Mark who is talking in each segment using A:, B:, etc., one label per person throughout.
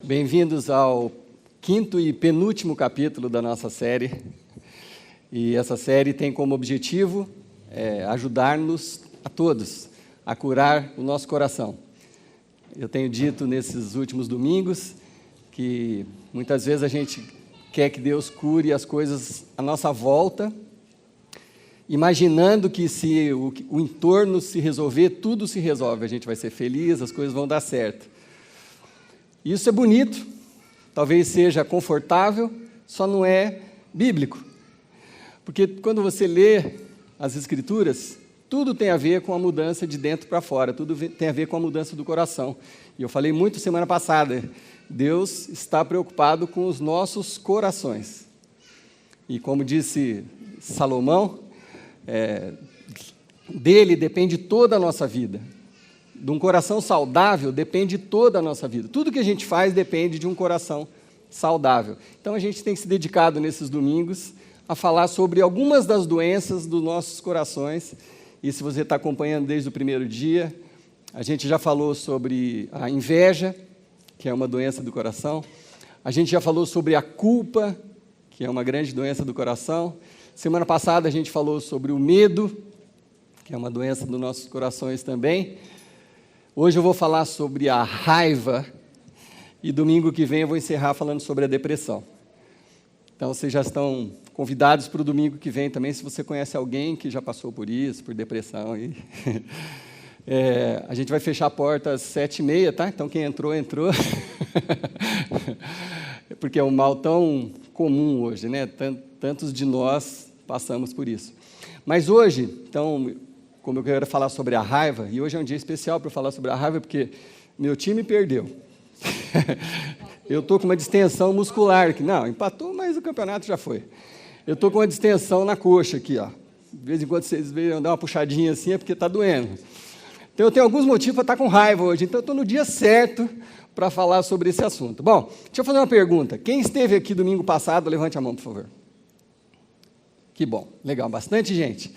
A: Bem-vindos ao quinto e penúltimo capítulo da nossa série. E essa série tem como objetivo ajudar-nos a todos a curar o nosso coração. Eu tenho dito nesses últimos domingos que muitas vezes a gente quer que Deus cure as coisas à nossa volta, imaginando que se o entorno se resolver, tudo se resolve, a gente vai ser feliz, as coisas vão dar certo. Isso é bonito, talvez seja confortável, só não é bíblico. Porque quando você lê as Escrituras, tudo tem a ver com a mudança de dentro para fora, tudo tem a ver com a mudança do coração. E eu falei muito semana passada, Deus está preocupado com os nossos corações. E como disse Salomão, dele depende toda a nossa vida. De um coração saudável depende toda a nossa vida. Tudo que a gente faz depende de um coração saudável. Então a gente tem se dedicado nesses domingos a falar sobre algumas das doenças dos nossos corações. E se você está acompanhando desde o primeiro dia, a gente já falou sobre a inveja, que é uma doença do coração. A gente já falou sobre a culpa, que é uma grande doença do coração. Semana passada a gente falou sobre o medo, que é uma doença dos nossos corações também. Hoje eu vou falar sobre a raiva e domingo que vem eu vou encerrar falando sobre a depressão. Então vocês já estão convidados para o domingo que vem também, se você conhece alguém que já passou por isso, por depressão. A gente vai fechar a porta às 7h30, tá? Então quem entrou, entrou. Porque é um mal tão comum hoje, né? Tantos de nós passamos por isso. Mas hoje, então, como eu quero falar sobre a raiva, e hoje é um dia especial para eu falar sobre a raiva, porque meu time perdeu. Eu estou com uma distensão muscular, que não, empatou, mas o campeonato já foi. Eu estou com uma distensão na coxa aqui, ó. De vez em quando vocês veem dar uma puxadinha assim, é porque está doendo. Então eu tenho alguns motivos para estar com raiva hoje, então eu estou no dia certo para falar sobre esse assunto. Bom, deixa eu fazer uma pergunta. Quem esteve aqui domingo passado, levante a mão, por favor. Que bom, legal, bastante gente.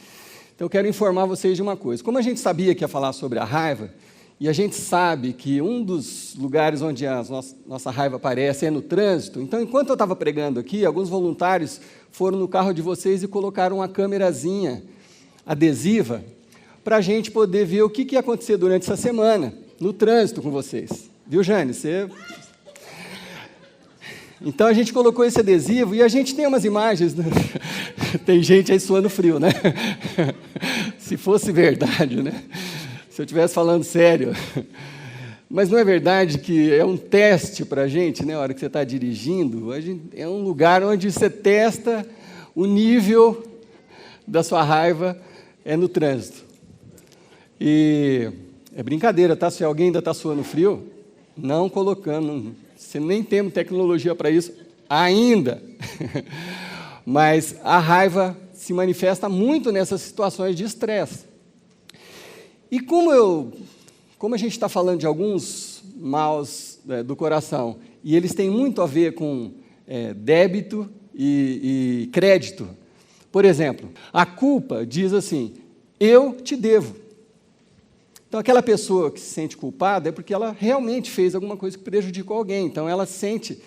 A: Então eu quero informar vocês de uma coisa. Como a gente sabia que ia falar sobre a raiva, e a gente sabe que um dos lugares onde a nossa raiva aparece é no trânsito, então enquanto eu estava pregando aqui, alguns voluntários foram no carro de vocês e colocaram uma câmerazinha adesiva para a gente poder ver o que ia acontecer durante essa semana, no trânsito com vocês. Viu, Jane? Então a gente colocou esse adesivo e a gente tem umas imagens, né? Tem gente aí suando frio, né? Se fosse verdade, né? Se eu estivesse falando sério. Mas não é verdade que é um teste para a gente, né? A hora que você está dirigindo, é um lugar onde você testa o nível da sua raiva no trânsito. E é brincadeira, tá? Se alguém ainda está suando frio, não colocando, você nem tem tecnologia para isso ainda. Mas a raiva se manifesta muito nessas situações de estresse. E como a gente está falando de alguns maus do coração, e eles têm muito a ver com débito e crédito. Por exemplo, a culpa diz assim, eu te devo. Então, aquela pessoa que se sente culpada é porque ela realmente fez alguma coisa que prejudicou alguém. Então, ela sente,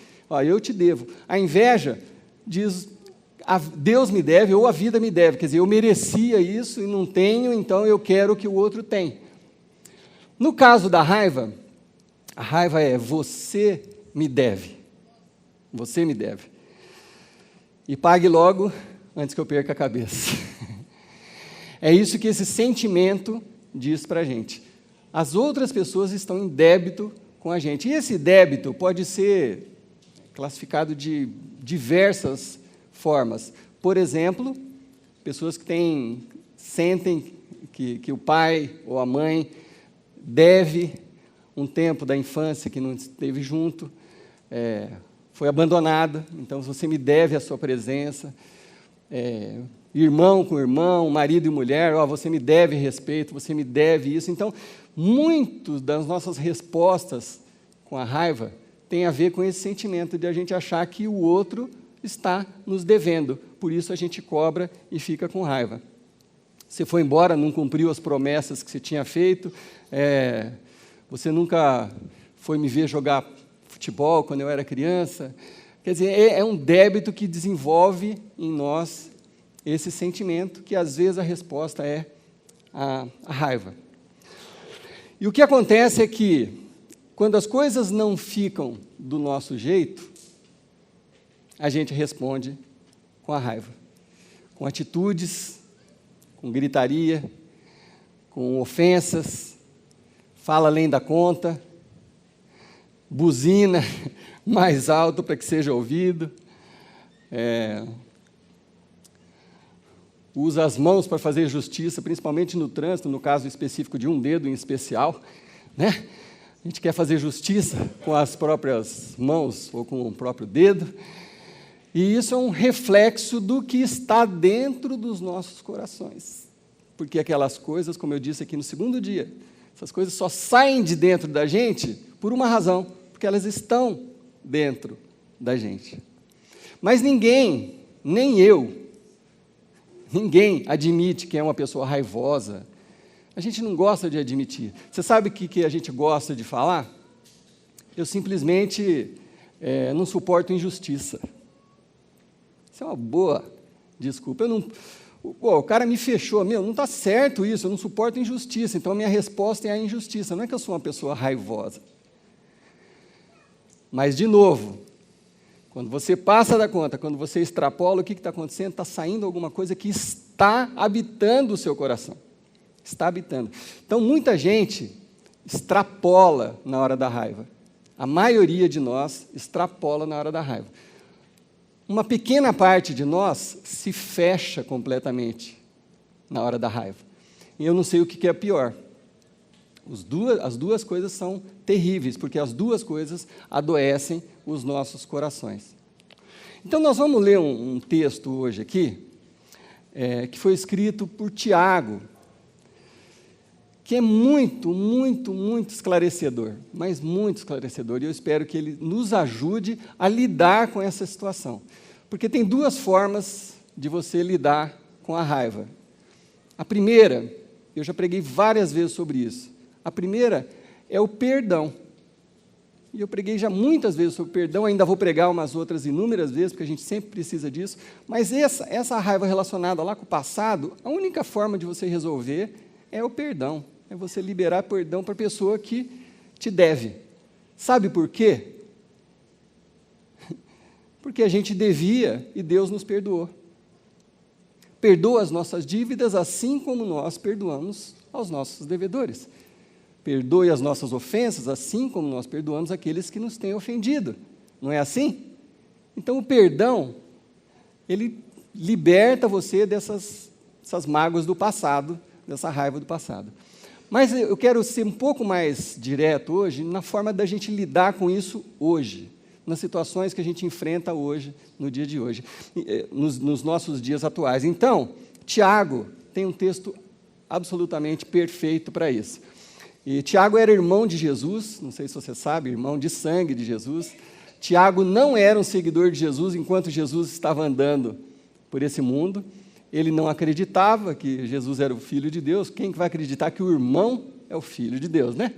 A: eu te devo. A inveja diz, Deus me deve ou a vida me deve. Quer dizer, eu merecia isso e não tenho, então eu quero o que o outro tem. No caso da raiva, a raiva é você me deve. Você me deve. E pague logo antes que eu perca a cabeça. É isso que esse sentimento diz para a gente. As outras pessoas estão em débito com a gente. E esse débito pode ser classificado de diversas formas. Por exemplo, pessoas que sentem que o pai ou a mãe deve um tempo da infância que não esteve junto, foi abandonada, então você me deve a sua presença. Irmão com irmão, marido e mulher, você me deve respeito, você me deve isso. Então, muitas das nossas respostas com a raiva tem a ver com esse sentimento de a gente achar que o outro está nos devendo. Por isso a gente cobra e fica com raiva. Você foi embora, não cumpriu as promessas que você tinha feito, você nunca foi me ver jogar futebol quando eu era criança. Quer dizer, é um débito que desenvolve em nós esse sentimento, que às vezes a resposta é a raiva. E o que acontece é que, quando as coisas não ficam do nosso jeito, a gente responde com a raiva, com atitudes, com gritaria, com ofensas, fala além da conta, buzina mais alto para que seja ouvido, usa as mãos para fazer justiça, principalmente no trânsito, no caso específico de um dedo em especial, né? A gente quer fazer justiça com as próprias mãos ou com o próprio dedo, e isso é um reflexo do que está dentro dos nossos corações, porque aquelas coisas, como eu disse aqui no segundo dia, essas coisas só saem de dentro da gente por uma razão, porque elas estão dentro da gente. Mas ninguém, nem eu, ninguém admite que é uma pessoa raivosa. A gente não gosta de admitir. Você sabe o que a gente gosta de falar? Eu simplesmente não suporto injustiça. Isso é uma boa desculpa. O cara me fechou. Não está certo isso, eu não suporto injustiça. Então, a minha resposta é a injustiça. Não é que eu sou uma pessoa raivosa. Mas, de novo, quando você passa da conta, quando você extrapola, o que está acontecendo? Está saindo alguma coisa que está habitando o seu coração. Está habitando. Então, muita gente extrapola na hora da raiva. A maioria de nós extrapola na hora da raiva. Uma pequena parte de nós se fecha completamente na hora da raiva. E eu não sei o que é pior. As duas coisas são terríveis, porque as duas coisas adoecem os nossos corações. Então, nós vamos ler um texto hoje aqui, que foi escrito por Tiago, que é muito, muito, muito esclarecedor, mas muito esclarecedor, e eu espero que ele nos ajude a lidar com essa situação. Porque tem duas formas de você lidar com a raiva. A primeira, eu já preguei várias vezes sobre isso, a primeira é o perdão. E eu preguei já muitas vezes sobre perdão, ainda vou pregar umas outras inúmeras vezes, porque a gente sempre precisa disso, mas essa raiva relacionada lá com o passado, a única forma de você resolver é o perdão. É você liberar perdão para a pessoa que te deve. Sabe por quê? Porque a gente devia e Deus nos perdoou. Perdoa as nossas dívidas assim como nós perdoamos aos nossos devedores. Perdoe as nossas ofensas assim como nós perdoamos aqueles que nos têm ofendido. Não é assim? Então, o perdão, ele liberta você dessas mágoas do passado, dessa raiva do passado. Mas eu quero ser um pouco mais direto hoje na forma da gente lidar com isso hoje, nas situações que a gente enfrenta hoje, no dia de hoje, nos nossos dias atuais. Então, Tiago tem um texto absolutamente perfeito para isso. E Tiago era irmão de Jesus, não sei se você sabe, irmão de sangue de Jesus. Tiago não era um seguidor de Jesus enquanto Jesus estava andando por esse mundo. Ele não acreditava que Jesus era o Filho de Deus. Quem vai acreditar que o irmão é o Filho de Deus, né?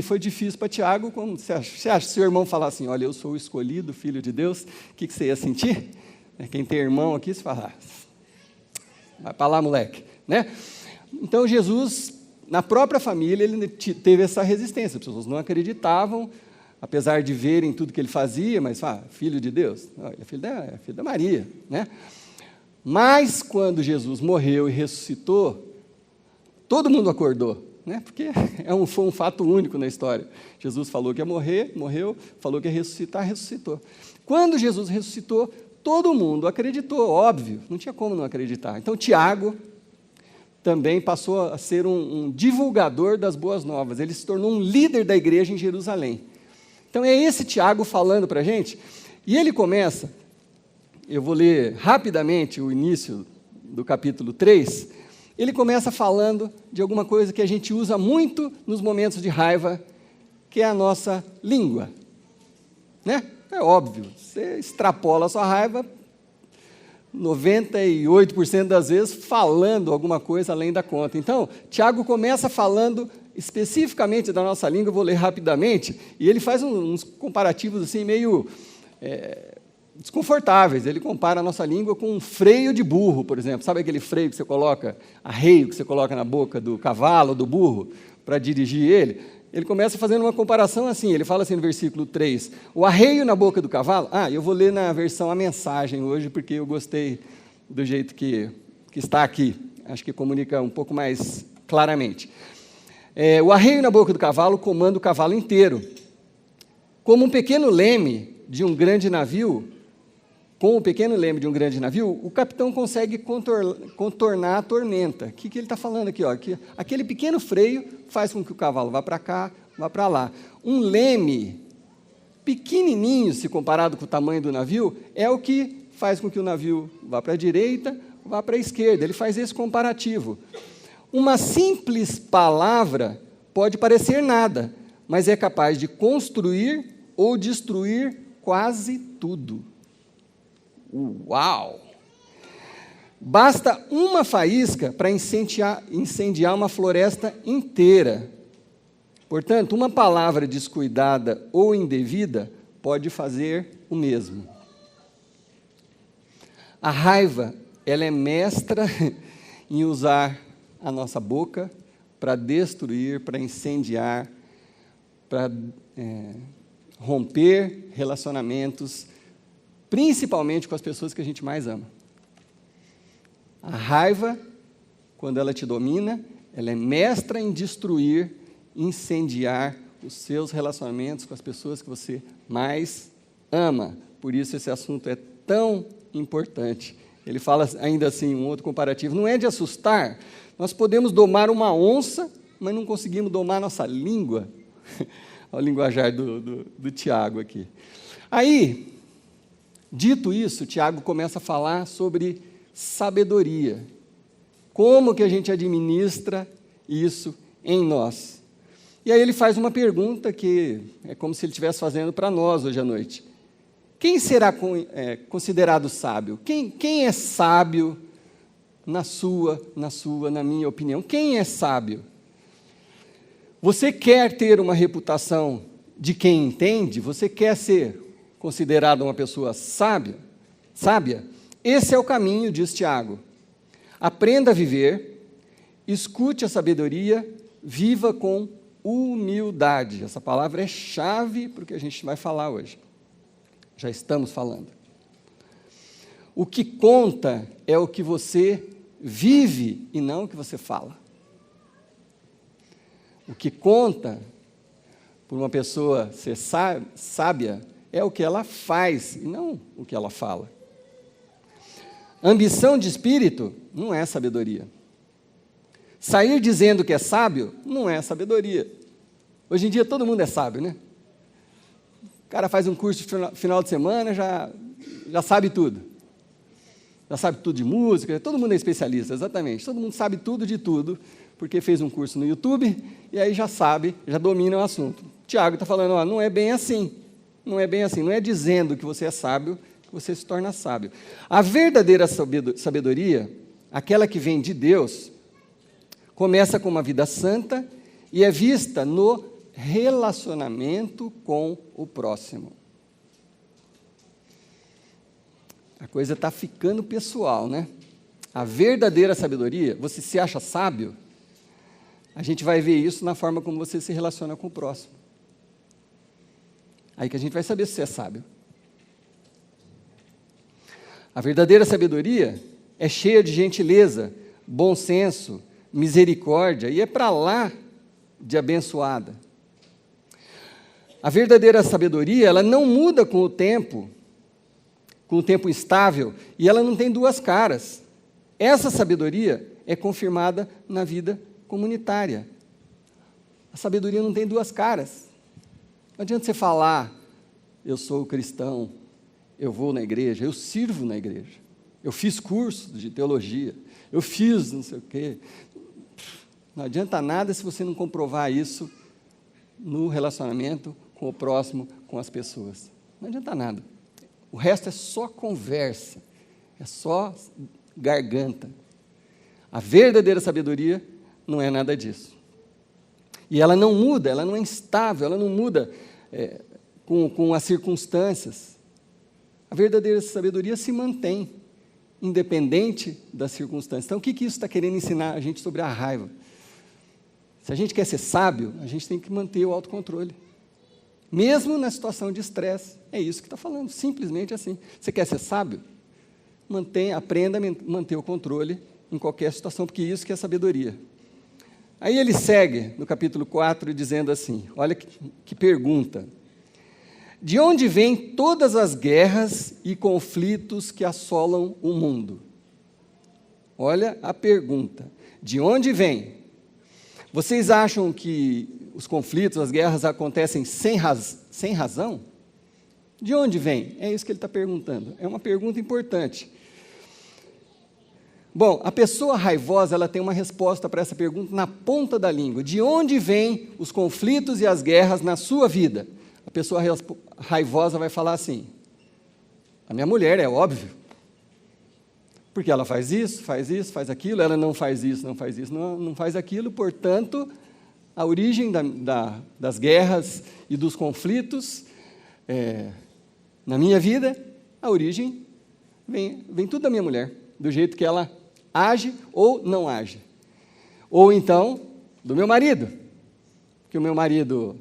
A: Foi difícil para Tiago. Como você acha? Se seu irmão falar assim, olha, eu sou o escolhido, Filho de Deus, o que você ia sentir? Quem tem irmão aqui, você fala, vai para lá, moleque, né? Então, Jesus, na própria família, ele teve essa resistência. As pessoas não acreditavam, apesar de verem tudo que ele fazia, mas, Filho de Deus? Não, ele é filho da Maria, né? Mas, quando Jesus morreu e ressuscitou, todo mundo acordou, né? Porque foi um fato único na história. Jesus falou que ia morrer, morreu, falou que ia ressuscitar, ressuscitou. Quando Jesus ressuscitou, todo mundo acreditou, óbvio, não tinha como não acreditar. Então, Tiago também passou a ser um divulgador das boas novas. Ele se tornou um líder da igreja em Jerusalém. Então, é esse Tiago falando para a gente, e ele começa. Eu vou ler rapidamente o início do capítulo 3. Ele começa falando de alguma coisa que a gente usa muito nos momentos de raiva, que é a nossa língua. Né? É óbvio, você extrapola a sua raiva 98% das vezes falando alguma coisa além da conta. Então, Tiago começa falando especificamente da nossa língua, eu vou ler rapidamente, e ele faz uns comparativos assim meio desconfortáveis. Ele compara a nossa língua com um freio de burro, por exemplo. Sabe aquele freio que você coloca, arreio que você coloca na boca do cavalo, do burro, para dirigir ele? Ele começa fazendo uma comparação assim, ele fala assim no versículo 3, o arreio na boca do cavalo, eu vou ler na versão A Mensagem hoje, porque eu gostei do jeito que está aqui, acho que comunica um pouco mais claramente. O arreio na boca do cavalo comanda o cavalo inteiro. Como um pequeno leme de um grande navio, o capitão consegue contornar a tormenta. O que ele está falando aqui? Que aquele pequeno freio faz com que o cavalo vá para cá, vá para lá. Um leme pequenininho, se comparado com o tamanho do navio, é o que faz com que o navio vá para a direita, vá para a esquerda. Ele faz esse comparativo. Uma simples palavra pode parecer nada, mas é capaz de construir ou destruir quase tudo. Uau! Basta uma faísca para incendiar uma floresta inteira. Portanto, uma palavra descuidada ou indevida pode fazer o mesmo. A raiva, ela é mestra em usar a nossa boca para destruir, para incendiar, para romper relacionamentos, principalmente com as pessoas que a gente mais ama. A raiva, quando ela te domina, ela é mestra em destruir, incendiar os seus relacionamentos com as pessoas que você mais ama. Por isso esse assunto é tão importante. Ele fala ainda assim, um outro comparativo, não é de assustar, nós podemos domar uma onça, mas não conseguimos domar nossa língua. Olha o linguajar do Tiago aqui. Aí, dito isso, Tiago começa a falar sobre sabedoria. Como que a gente administra isso em nós? E aí ele faz uma pergunta que é como se ele estivesse fazendo para nós hoje à noite. Quem será considerado sábio? Quem é sábio na minha opinião? Quem é sábio? Você quer ter uma reputação de quem entende? Você quer ser considerado uma pessoa sábia? Esse é o caminho, diz Tiago. Aprenda a viver, escute a sabedoria, viva com humildade. Essa palavra é chave para o que a gente vai falar hoje. Já estamos falando. O que conta é o que você vive e não o que você fala. O que conta por uma pessoa ser sábia é o que ela faz e não o que ela fala. Ambição de espírito não é sabedoria. Sair dizendo que é sábio não é sabedoria. Hoje em dia todo mundo é sábio, né? O cara faz um curso de final de semana, já sabe tudo. Já sabe tudo de música, todo mundo é especialista, exatamente. Todo mundo sabe tudo de tudo, porque fez um curso no YouTube e aí já sabe, já domina o assunto. Tiago está falando, não é bem assim. Não é bem assim, não é dizendo que você é sábio que você se torna sábio. A verdadeira sabedoria, aquela que vem de Deus, começa com uma vida santa e é vista no relacionamento com o próximo. A coisa está ficando pessoal, né? A verdadeira sabedoria, você se acha sábio, a gente vai ver isso na forma como você se relaciona com o próximo. Aí que a gente vai saber se você é sábio. A verdadeira sabedoria é cheia de gentileza, bom senso, misericórdia, e é para lá de abençoada. A verdadeira sabedoria, ela não muda com o tempo instável, e ela não tem duas caras. Essa sabedoria é confirmada na vida comunitária. A sabedoria não tem duas caras. Não adianta você falar, eu sou cristão, eu vou na igreja, eu sirvo na igreja, eu fiz curso de teologia, eu fiz não sei o quê. Não adianta nada se você não comprovar isso no relacionamento com o próximo, com as pessoas. Não adianta nada. O resto é só conversa, é só garganta. A verdadeira sabedoria não é nada disso. E ela não muda, ela não é instável, ela não muda com as circunstâncias. A verdadeira sabedoria se mantém, independente das circunstâncias. Então, o que isso está querendo ensinar a gente sobre a raiva? Se a gente quer ser sábio, a gente tem que manter o autocontrole. Mesmo na situação de estresse. É isso que está falando, simplesmente assim. Você quer ser sábio? Aprenda a manter o controle em qualquer situação, porque isso que é sabedoria. Aí ele segue no capítulo 4, dizendo assim, olha que pergunta. De onde vêm todas as guerras e conflitos que assolam o mundo? Olha a pergunta. De onde vêm? Vocês acham que os conflitos, as guerras acontecem sem razão? De onde vem? É isso que ele está perguntando. É uma pergunta importante. Bom, a pessoa raivosa, ela tem uma resposta para essa pergunta na ponta da língua. De onde vêm os conflitos e as guerras na sua vida? A pessoa raivosa vai falar assim, a minha mulher, é óbvio. Porque ela faz isso, faz aquilo, ela não faz isso, não faz aquilo, portanto, a origem das guerras e dos conflitos na minha vida, a origem vem tudo da minha mulher, do jeito que ela age ou não age. Ou então, do meu marido, que o meu marido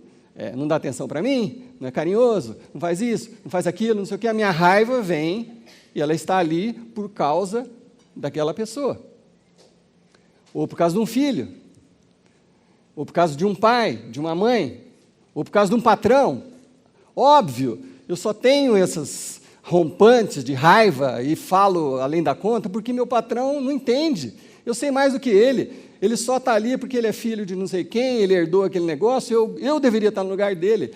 A: não dá atenção para mim, não é carinhoso, não faz isso, não faz aquilo, não sei o que, a minha raiva vem e ela está ali por causa daquela pessoa. Ou por causa de um filho, ou por causa de um pai, de uma mãe, ou por causa de um patrão. Óbvio, eu só tenho essas rompantes de raiva e falo além da conta porque meu patrão não entende. Eu sei mais do que ele só está ali porque ele é filho de não sei quem, ele herdou aquele negócio, eu deveria estar no lugar dele.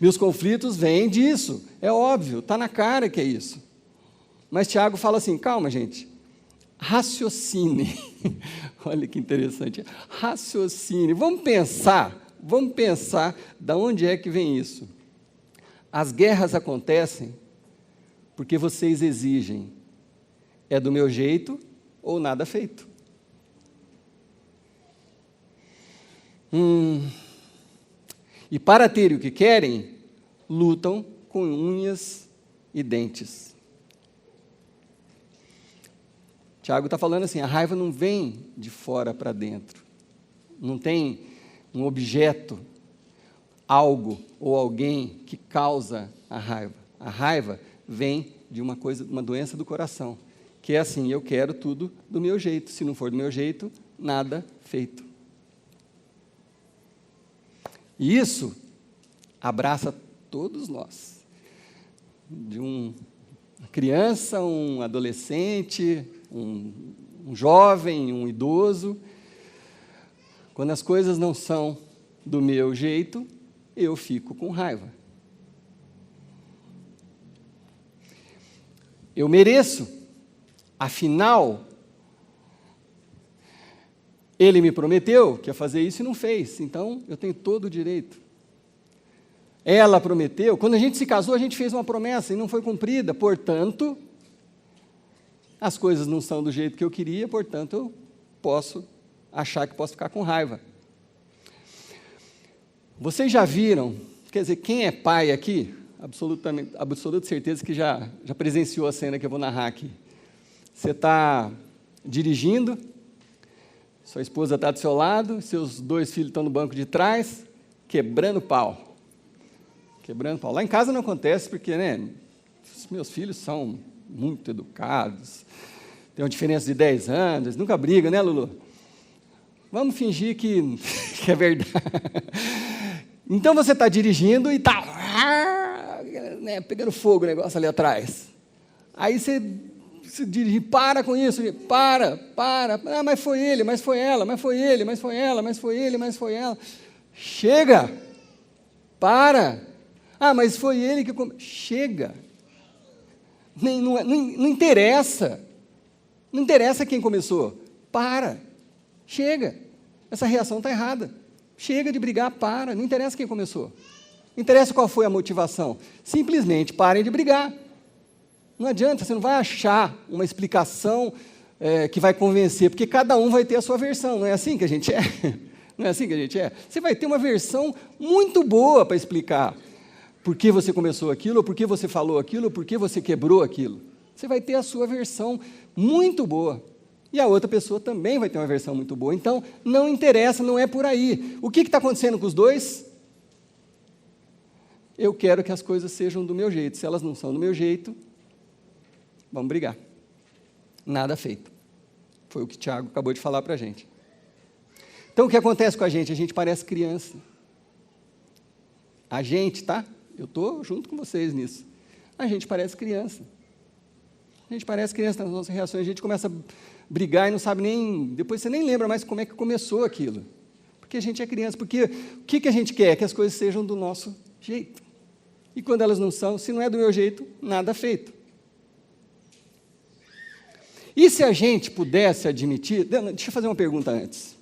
A: Meus conflitos vêm disso, é óbvio, está na cara que é isso. Mas Tiago fala assim, calma gente, raciocine. Olha que interessante, raciocine, vamos pensar de onde é que vem isso. As guerras acontecem porque vocês exigem, é do meu jeito ou nada feito. E para ter o que querem, lutam com unhas e dentes. Tiago está falando assim, a raiva não vem de fora para dentro. Não tem um objeto, algo ou alguém que causa a raiva. A raiva vem de uma doença do coração, que é assim, eu quero tudo do meu jeito. Se não for do meu jeito, nada feito. E isso abraça todos nós. De uma criança, um adolescente, um jovem, um idoso. Quando as coisas não são do meu jeito, eu fico com raiva. Eu mereço, afinal, ele me prometeu que ia fazer isso e não fez, então eu tenho todo o direito. Ela prometeu, quando a gente se casou, a gente fez uma promessa e não foi cumprida, portanto, as coisas não são do jeito que eu queria, portanto, eu posso achar que posso ficar com raiva. Vocês já viram, quer dizer, quem é pai aqui, absoluta certeza que já presenciou a cena que eu vou narrar aqui. Você está dirigindo, sua esposa está do seu lado, seus 2 filhos estão no banco de trás, quebrando pau. Lá em casa não acontece porque, os meus filhos são muito educados, tem uma diferença de 10 anos, eles nunca brigam, né, Lulu? Vamos fingir que é verdade. Então você está dirigindo e está pegando fogo o negócio ali atrás. Aí você dirige, para com isso, para. Ah, mas foi ele, mas foi ela, mas foi ele, mas foi ela, mas foi ele, mas foi ela. Chega, para. Ah, mas foi ele que... Chega. Não interessa. Não interessa quem começou. Para. Chega. Essa reação está errada. Chega de brigar, para. Não interessa quem começou. Não interessa qual foi a motivação. Simplesmente parem de brigar. Não adianta, você não vai achar uma explicação que vai convencer, porque cada um vai ter a sua versão, não é assim que a gente é? Não é assim que a gente é? Você vai ter uma versão muito boa para explicar por que você começou aquilo, ou por que você falou aquilo, ou por que você quebrou aquilo. Você vai ter a sua versão muito boa. E a outra pessoa também vai ter uma versão muito boa. Então, não interessa, não é por aí. O que está acontecendo com os dois? Eu quero que as coisas sejam do meu jeito. Se elas não são do meu jeito, vamos brigar. Nada feito. Foi o que o Tiago acabou de falar para a gente. Então, o que acontece com a gente? A gente parece criança. A gente, tá? Eu estou junto com vocês nisso. A gente parece criança. A gente parece criança nas nossas reações. A gente começa a brigar e não sabe nem... Depois você nem lembra mais como é que começou aquilo. Porque a gente é criança. Porque o que a gente quer? Que as coisas sejam do nosso jeito. E quando elas não são, se não é do meu jeito, nada feito. E se a gente pudesse admitir... Deixa eu fazer uma pergunta antes.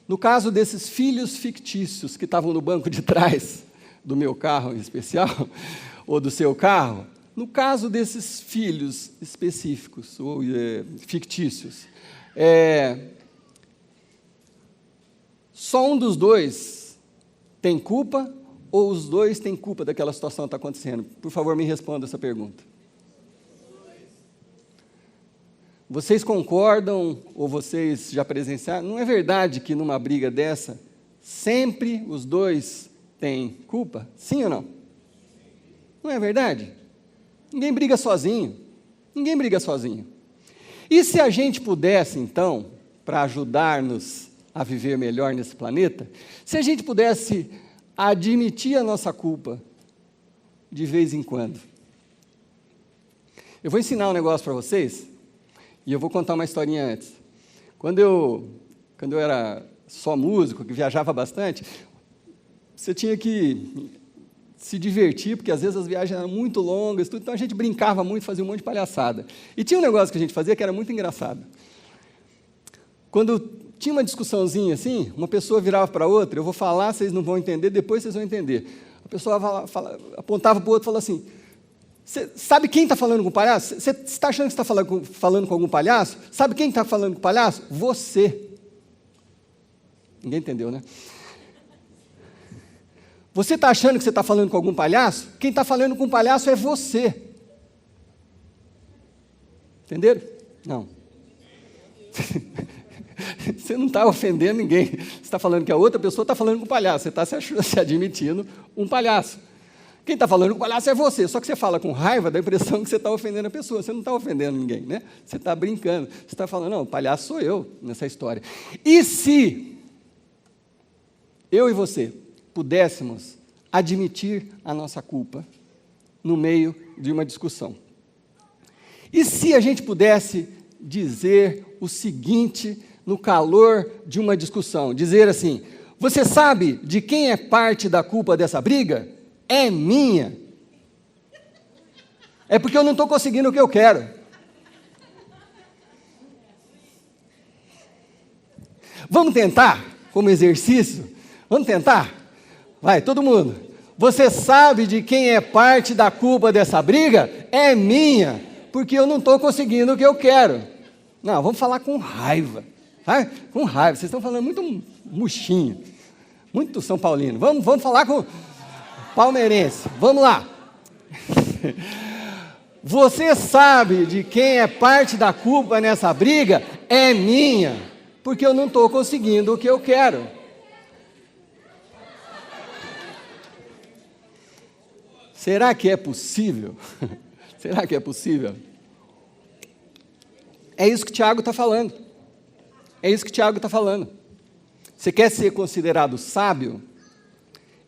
A: No caso desses filhos fictícios que estavam no banco de trás do meu carro em especial, ou do seu carro, no caso desses filhos específicos, ou fictícios, só um dos dois tem culpa, ou os dois têm culpa daquela situação que está acontecendo? Por favor, me responda essa pergunta. Vocês concordam, ou vocês já presenciaram? Não é verdade que numa briga dessa, sempre os dois têm culpa? Sim ou não? Não é verdade? Ninguém briga sozinho. Ninguém briga sozinho. E se a gente pudesse, então, para ajudar-nos a viver melhor nesse planeta, se a gente pudesse admitir a nossa culpa de vez em quando? Eu vou ensinar um negócio para vocês. E eu vou contar uma historinha antes. Quando eu era só músico, que viajava bastante, você tinha que se divertir, porque às vezes as viagens eram muito longas, tudo, então a gente brincava muito, fazia um monte de palhaçada. E tinha um negócio que a gente fazia que era muito engraçado. Quando tinha uma discussãozinha assim, uma pessoa virava para outra, eu vou falar, vocês não vão entender, depois vocês vão entender. A pessoa apontava para o outro e falava assim... Você sabe quem está falando com o palhaço? Você está achando que está falando com algum palhaço? Sabe quem está falando com o palhaço? Você. Ninguém entendeu, né? Você está achando que você está falando com algum palhaço? Quem está falando com o palhaço é você. Entenderam? Não. Você não está ofendendo ninguém. Você está falando que a outra pessoa está falando com o palhaço. Você está se admitindo um palhaço. Quem está falando com o palhaço é você, só que você fala com raiva, dá a impressão que você está ofendendo a pessoa, você não está ofendendo ninguém, né? Você está brincando, você está falando, não, o palhaço sou eu nessa história. E se eu e você pudéssemos admitir a nossa culpa no meio de uma discussão? E se a gente pudesse dizer o seguinte no calor de uma discussão, dizer assim, você sabe de quem é parte da culpa dessa briga? É minha. É porque eu não estou conseguindo o que eu quero. Vamos tentar, como exercício? Vamos tentar? Vai, todo mundo. Você sabe de quem é parte da culpa dessa briga? É minha, porque eu não estou conseguindo o que eu quero. Não, vamos falar com raiva. Vai? Com raiva. Vocês estão falando muito murchinho, muito São Paulino. Vamos falar com... palmeirense, vamos lá. Você sabe de quem é parte da culpa nessa briga? É minha, porque eu não estou conseguindo o que eu quero. Será que é possível? Será que é possível? É isso que o Tiago está falando. É isso que o Tiago está falando. Você quer ser considerado sábio?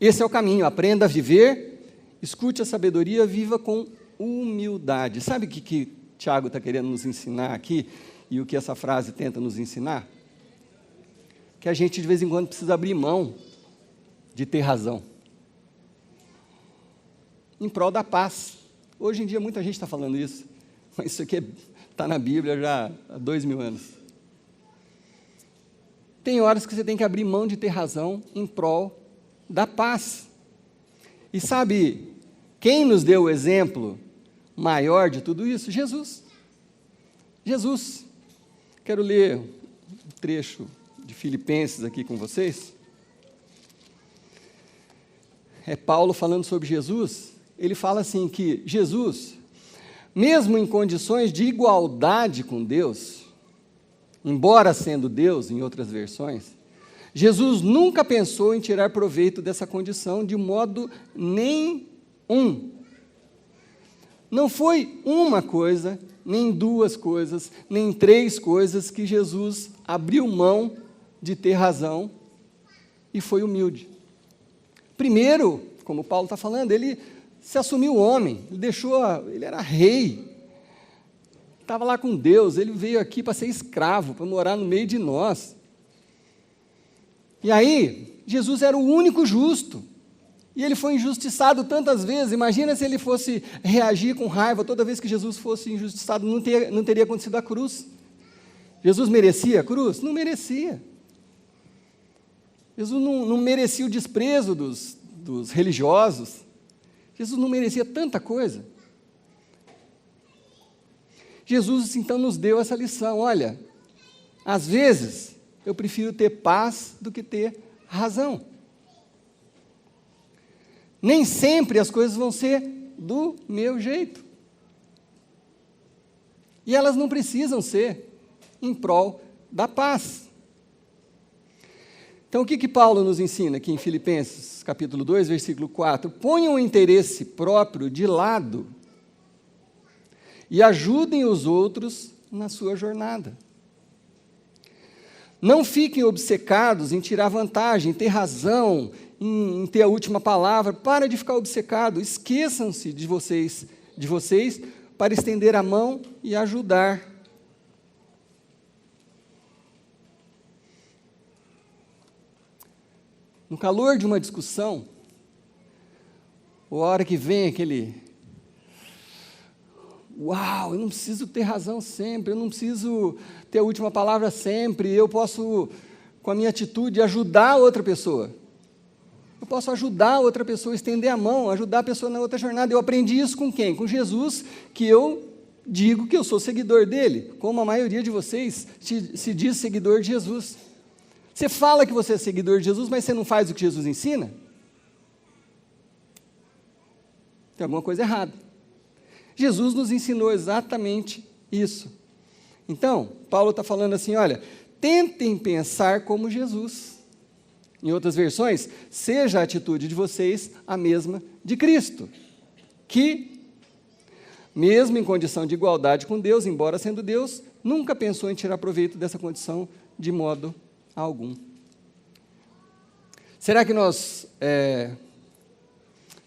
A: Esse é o caminho, aprenda a viver, escute a sabedoria, viva com humildade. Sabe o que Tiago está querendo nos ensinar aqui, e o que essa frase tenta nos ensinar? Que a gente de vez em quando precisa abrir mão de ter razão, em prol da paz. Hoje em dia muita gente está falando isso, mas isso aqui está na Bíblia já há 2000 anos. Tem horas que você tem que abrir mão de ter razão em prol da paz. E sabe quem nos deu o exemplo maior de tudo isso? Jesus. Jesus. Quero ler um trecho de Filipenses aqui com vocês. É Paulo falando sobre Jesus. Ele fala assim que Jesus, mesmo em condições de igualdade com Deus, embora sendo Deus, em outras versões, Jesus nunca pensou em tirar proveito dessa condição de modo nenhum. Não foi uma coisa, nem duas coisas, nem três coisas que Jesus abriu mão de ter razão e foi humilde. Primeiro, como Paulo está falando, ele se assumiu homem, ele era rei, estava lá com Deus, ele veio aqui para ser escravo, para morar no meio de nós. E aí, Jesus era o único justo, e ele foi injustiçado tantas vezes. Imagina se ele fosse reagir com raiva toda vez que Jesus fosse injustiçado, não teria acontecido a cruz. Jesus merecia a cruz? Não merecia. Jesus não merecia o desprezo dos religiosos. Jesus não merecia tanta coisa. Jesus, então, nos deu essa lição. Olha, às vezes, eu prefiro ter paz do que ter razão. Nem sempre as coisas vão ser do meu jeito. E elas não precisam ser em prol da paz. Então, o que Paulo nos ensina aqui em Filipenses, capítulo 2, versículo 4? Ponham o interesse próprio de lado e ajudem os outros na sua jornada. Não fiquem obcecados em tirar vantagem, em ter razão, em ter a última palavra. Para de ficar obcecado. Esqueçam-se de vocês para estender a mão e ajudar. No calor de uma discussão, ou a hora que vem aquele... Uau, eu não preciso ter razão sempre, eu não preciso ter a última palavra sempre, eu posso, com a minha atitude, ajudar outra pessoa. Eu posso ajudar outra pessoa, estender a mão, ajudar a pessoa na outra jornada. Eu aprendi isso com quem? Com Jesus, que eu digo que eu sou seguidor dele, como a maioria de vocês se diz seguidor de Jesus. Você fala que você é seguidor de Jesus, mas você não faz o que Jesus ensina? Tem alguma coisa errada. Jesus nos ensinou exatamente isso. Então, Paulo está falando assim, olha, tentem pensar como Jesus. Em outras versões, seja a atitude de vocês a mesma de Cristo, que, mesmo em condição de igualdade com Deus, embora sendo Deus, nunca pensou em tirar proveito dessa condição de modo algum. Será que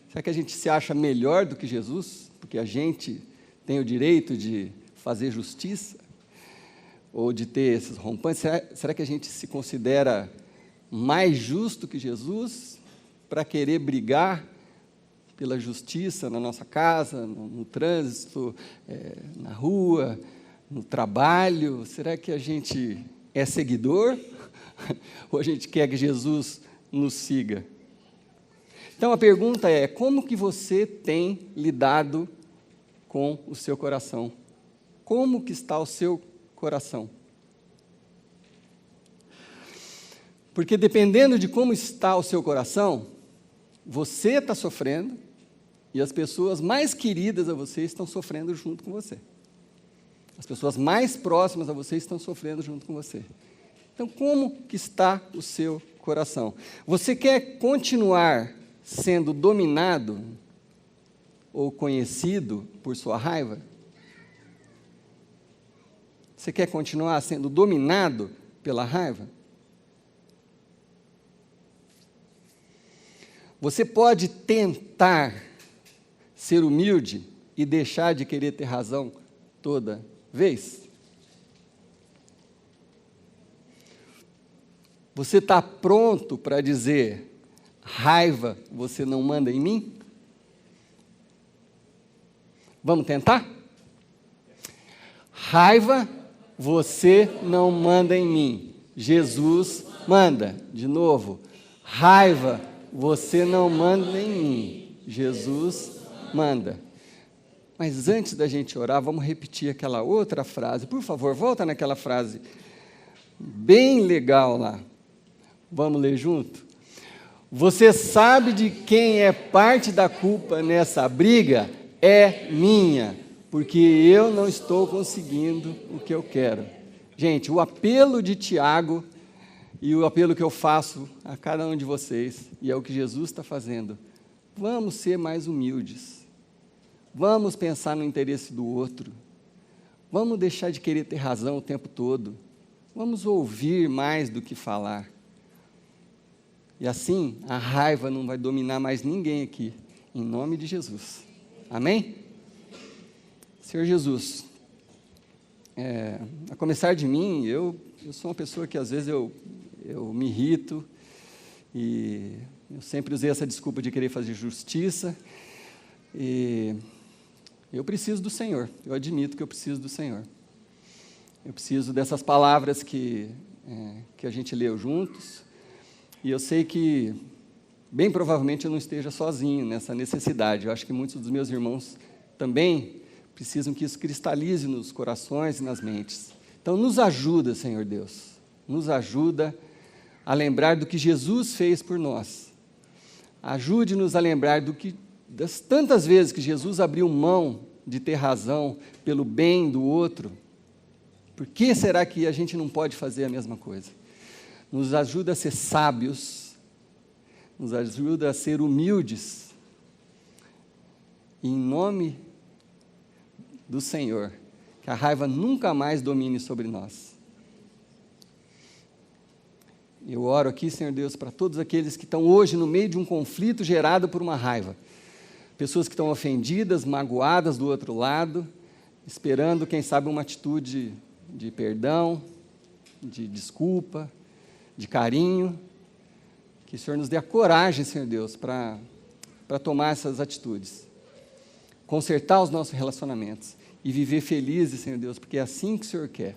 A: será que a gente se acha melhor do que Jesus? Porque a gente tem o direito de fazer justiça? Ou de ter esses rompantes? Será que a gente se considera mais justo que Jesus para querer brigar pela justiça na nossa casa, no trânsito, na rua, no trabalho? Será que a gente é seguidor? Ou a gente quer que Jesus nos siga? Então a pergunta é, como que você tem lidado com o seu coração? Como que está o seu coração? Porque dependendo de como está o seu coração, você está sofrendo e as pessoas mais queridas a você estão sofrendo junto com você. As pessoas mais próximas a você estão sofrendo junto com você. Então, como que está o seu coração? Você quer continuar sendo dominado ou conhecido por sua raiva? Você quer continuar sendo dominado pela raiva? Você pode tentar ser humilde e deixar de querer ter razão toda vez? Você está pronto para dizer, raiva, você não manda em mim? Vamos tentar? Raiva, você não manda em mim. Jesus manda. De novo. Raiva, você não manda em mim. Jesus manda. Mas antes da gente orar, vamos repetir aquela outra frase. Por favor, volta naquela frase bem legal lá. Vamos ler junto? Você sabe de quem é parte da culpa nessa briga? É minha, porque eu não estou conseguindo o que eu quero. Gente, o apelo de Tiago e o apelo que eu faço a cada um de vocês, e é o que Jesus está fazendo, vamos ser mais humildes, vamos pensar no interesse do outro, vamos deixar de querer ter razão o tempo todo, vamos ouvir mais do que falar. E assim, a raiva não vai dominar mais ninguém aqui, em nome de Jesus. Amém? Senhor Jesus, a começar de mim, eu sou uma pessoa que às vezes eu me irrito, e eu sempre usei essa desculpa de querer fazer justiça, e eu preciso do Senhor, eu admito que eu preciso do Senhor. Eu preciso dessas palavras que a gente leu juntos, e eu sei que, bem provavelmente, eu não esteja sozinho nessa necessidade. Eu acho que muitos dos meus irmãos também precisam que isso cristalize nos corações e nas mentes. Então, nos ajuda, Senhor Deus, nos ajuda a lembrar do que Jesus fez por nós. Ajude-nos a lembrar das tantas vezes que Jesus abriu mão de ter razão pelo bem do outro. Por que será que a gente não pode fazer a mesma coisa? Nos ajuda a ser sábios, nos ajuda a ser humildes. E em nome do Senhor, que a raiva nunca mais domine sobre nós. Eu oro aqui, Senhor Deus, para todos aqueles que estão hoje no meio de um conflito gerado por uma raiva. Pessoas que estão ofendidas, magoadas do outro lado, esperando, quem sabe, uma atitude de perdão, de desculpa, de carinho. Que o Senhor nos dê a coragem, Senhor Deus, para tomar essas atitudes. Consertar os nossos relacionamentos e viver felizes, Senhor Deus, porque é assim que o Senhor quer.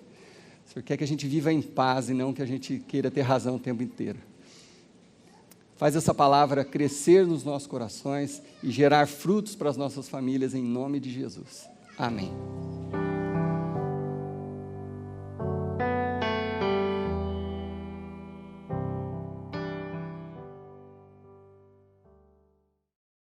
A: O Senhor quer que a gente viva em paz e não que a gente queira ter razão o tempo inteiro. Faz essa palavra crescer nos nossos corações e gerar frutos para as nossas famílias, em nome de Jesus. Amém.